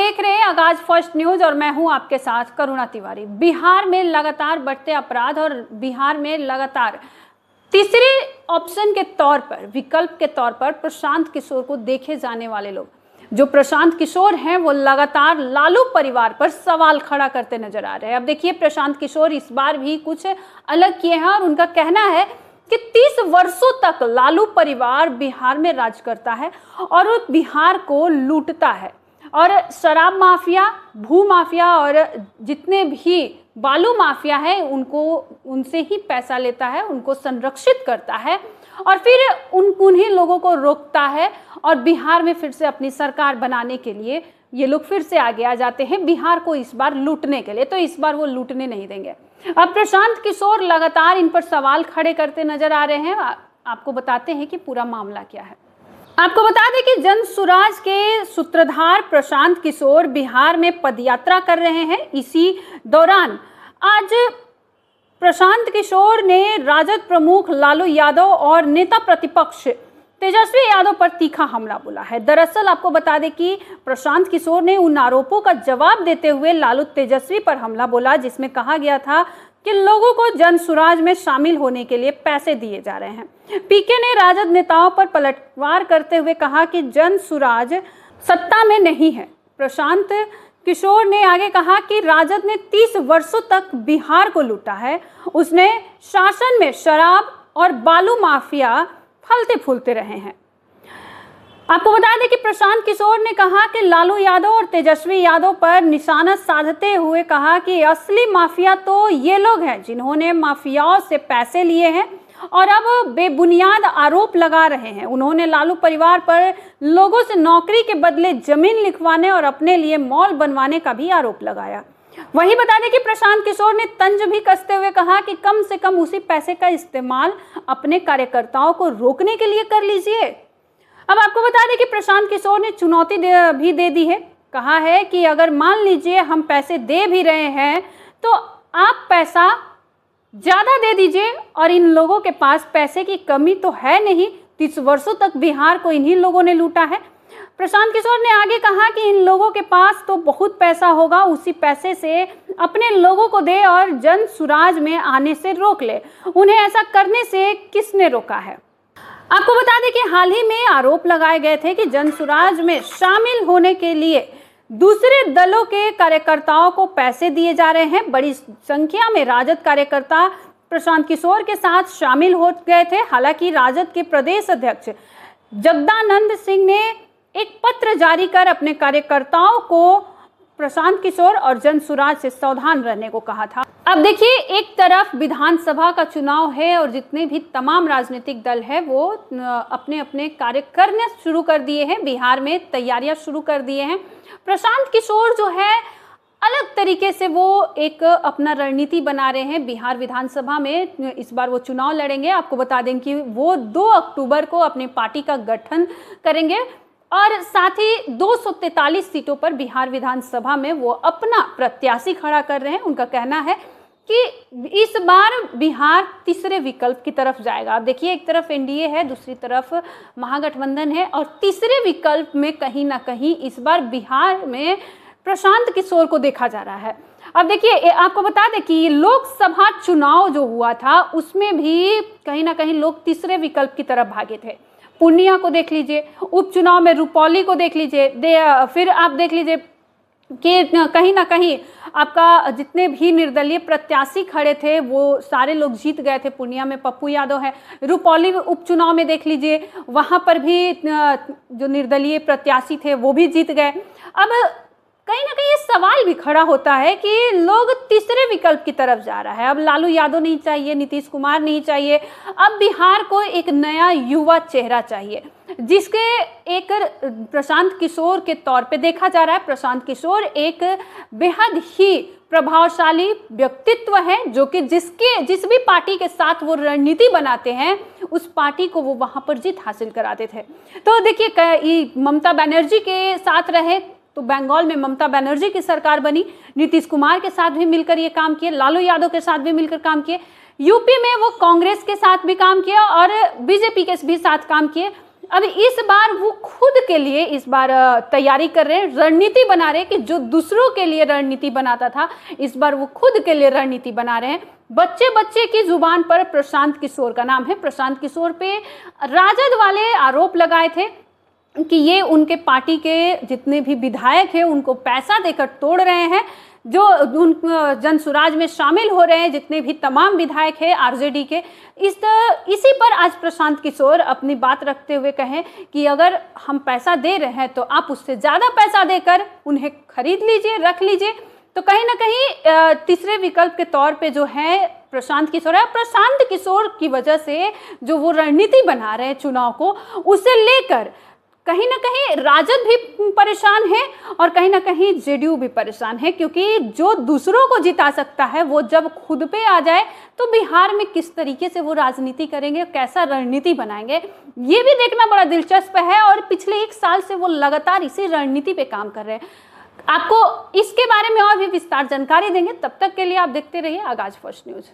देख रहे हैं आगाज फर्स्ट न्यूज और मैं हूं आपके साथ करुणा तिवारी। बिहार में लगातार बढ़ते अपराध और बिहार में लगातार तीसरे ऑप्शन के तौर पर, विकल्प के तौर पर प्रशांत किशोर को देखे जाने वाले लोग, जो प्रशांत किशोर हैं, वो लगातार लालू परिवार पर सवाल खड़ा करते नजर आ रहे हैं। अब देखिए, प्रशांत किशोर इस बार भी कुछ अलग किए हैं और उनका कहना है कि 30 वर्षों तक लालू परिवार बिहार में राज करता है और वो बिहार को लूटता है और शराब माफिया, भू माफिया और जितने भी बालू माफिया है उनसे ही पैसा लेता है, उनको संरक्षित करता है और फिर उन्हीं लोगों को रोकता है और बिहार में फिर से अपनी सरकार बनाने के लिए ये लोग फिर से आगे आ जाते हैं बिहार को इस बार लूटने के लिए। तो इस बार वो लूटने नहीं देंगे। अब प्रशांत किशोर लगातार इन पर सवाल खड़े करते नजर आ रहे हैं। आपको बताते हैं कि पूरा मामला क्या है। आपको बता दें कि जन सुराज के सूत्रधार प्रशांत किशोर बिहार में पदयात्रा कर रहे हैं। इसी दौरान आज प्रशांत किशोर ने राजद प्रमुख लालू यादव और नेता प्रतिपक्ष तेजस्वी यादव पर तीखा हमला बोला है। दरअसल आपको बता दें कि प्रशांत किशोर ने उन आरोपों का जवाब देते हुए लालू तेजस्वी पर हमला बोला, जिसमें कहा गया था कि लोगों को जन सुराज में शामिल होने के लिए पैसे दिए जा रहे हैं। पीके ने राजद नेताओं पर पलटवार करते हुए कहा कि जन सुराज सत्ता में नहीं है। प्रशांत किशोर ने आगे कहा कि राजद ने 30 वर्षों तक बिहार को लूटा है। उसने शासन में शराब और बालू माफिया फलते फूलते रहे हैं। आपको बता दें कि प्रशांत किशोर ने कहा कि लालू यादव और तेजस्वी यादव पर निशाना साधते हुए कहा कि असली माफिया तो ये लोग हैं जिन्होंने माफियाओं से पैसे लिए हैं और अब बेबुनियाद आरोप लगा रहे हैं। उन्होंने लालू परिवार पर लोगों से नौकरी के बदले जमीन लिखवाने और अपने लिए मॉल बनवाने का भी आरोप लगाया। वहीं बता दें कि प्रशांत किशोर ने तंज भी कसते हुए कहा कि कम से कम उसी पैसे का इस्तेमाल अपने कार्यकर्ताओं को रोकने के लिए कर लीजिए। अब आपको बता दें कि प्रशांत किशोर ने चुनौती भी दे दी है। कहा है कि अगर मान लीजिए हम पैसे दे भी रहे हैं तो आप पैसा ज्यादा दे दीजिए और इन लोगों के पास पैसे की कमी तो है नहीं। 30 वर्षों तक बिहार को इन्हीं लोगों ने लूटा है। प्रशांत किशोर ने आगे कहा कि इन लोगों के पास तो बहुत पैसा होगा, उसी पैसे से अपने लोगों को दे और जन सुराज में आने से रोक ले। उन्हें ऐसा करने से किसने रोका है? आपको बता दें कि हाल ही में आरोप लगाए गए थे कि जन सुराज में शामिल होने के लिए दूसरे दलों के कार्यकर्ताओं को पैसे दिए जा रहे हैं। बड़ी संख्या में राजद कार्यकर्ता प्रशांत किशोर के साथ शामिल हो गए थे। हालांकि राजद के प्रदेश अध्यक्ष जगदानंद सिंह ने एक पत्र जारी कर अपने कार्यकर्ताओं को प्रशांत किशोर और जन सुराज से सावधान रहने को कहा था। अब देखिए, एक तरफ विधानसभा का चुनाव है और जितने भी तमाम राजनीतिक दल है वो अपने अपने कार्य करने शुरू कर दिए हैं, बिहार में तैयारियां शुरू कर दिए हैं। प्रशांत किशोर जो है अलग तरीके से वो एक अपना रणनीति बना रहे हैं। बिहार विधानसभा में इस बार वो चुनाव लड़ेंगे। आपको बता दें कि वो 2 अक्टूबर को अपनी पार्टी का गठन करेंगे और साथ ही 243 सीटों पर बिहार विधानसभा में वो अपना प्रत्याशी खड़ा कर रहे हैं। उनका कहना है कि इस बार बिहार तीसरे विकल्प की तरफ जाएगा। आप देखिए, एक तरफ एनडीए है, दूसरी तरफ महागठबंधन है और तीसरे विकल्प में कहीं ना कहीं इस बार बिहार में प्रशांत किशोर को देखा जा रहा है। अब देखिए, आपको बता दें कि लोकसभा चुनाव जो हुआ था उसमें भी कहीं ना कहीं लोग तीसरे विकल्प की तरफ भागे थे। पूर्णिया को देख लीजिए, उपचुनाव में रुपौली को देख लीजिए, फिर आप देख लीजिए कि कहीं ना कहीं आपका जितने भी निर्दलीय प्रत्याशी खड़े थे वो सारे लोग जीत गए थे। पूर्णिया में पप्पू यादव है, रुपौली उपचुनाव में देख लीजिए, वहां पर भी जो निर्दलीय प्रत्याशी थे वो भी जीत गए। अब कहीं ना कहीं ये सवाल भी खड़ा होता है कि लोग तीसरे विकल्प की तरफ जा रहा है। अब लालू यादव नहीं चाहिए, नीतीश कुमार नहीं चाहिए, अब बिहार को एक नया युवा चेहरा चाहिए जिसके एक प्रशांत किशोर के तौर पे देखा जा रहा है। प्रशांत किशोर एक बेहद ही प्रभावशाली व्यक्तित्व है जो कि जिस भी पार्टी के साथ वो रणनीति बनाते हैं उस पार्टी को वो वहां पर जीत हासिल कराते थे। तो देखिए, ममता बनर्जी के साथ रहे तो बंगाल में ममता बनर्जी की सरकार बनी, नीतीश कुमार के साथ भी मिलकर ये काम किए, लालू यादव के साथ भी मिलकर काम किए, यूपी में वो कांग्रेस के साथ भी काम किया और बीजेपी के भी साथ काम किए। अब इस बार वो खुद के लिए इस बार तैयारी कर रहे हैं, रणनीति बना रहे हैं कि जो दूसरों के लिए रणनीति बनाता था इस बार वो खुद के लिए रणनीति बना रहे हैं। बच्चे बच्चे की जुबान पर प्रशांत किशोर का नाम है। प्रशांत किशोर पे राजद वाले आरोप लगाए थे कि ये उनके पार्टी के जितने भी विधायक हैं उनको पैसा देकर तोड़ रहे हैं, जो उन जनसुराज में शामिल हो रहे हैं जितने भी तमाम विधायक हैं आरजेडी के। इसी पर आज प्रशांत किशोर अपनी बात रखते हुए कहें कि अगर हम पैसा दे रहे हैं तो आप उससे ज़्यादा पैसा देकर उन्हें खरीद लीजिए, रख लीजिए। तो कहीं ना कहीं तीसरे विकल्प के तौर पे जो है प्रशांत किशोर है। प्रशांत किशोर की वजह से जो वो रणनीति बना रहे हैं चुनाव को, उसे लेकर कहीं ना कहीं राजद भी परेशान है और कहीं ना कहीं जेडीयू भी परेशान है, क्योंकि जो दूसरों को जिता सकता है वो जब खुद पे आ जाए तो बिहार में किस तरीके से वो राजनीति करेंगे, कैसा रणनीति बनाएंगे, ये भी देखना बड़ा दिलचस्प है। और पिछले 1 साल से वो लगातार इसी रणनीति पे काम कर रहे हैं। आपको इसके बारे में और भी विस्तार जानकारी देंगे, तब तक के लिए आप देखते रहिए आगाज फर्स्ट न्यूज।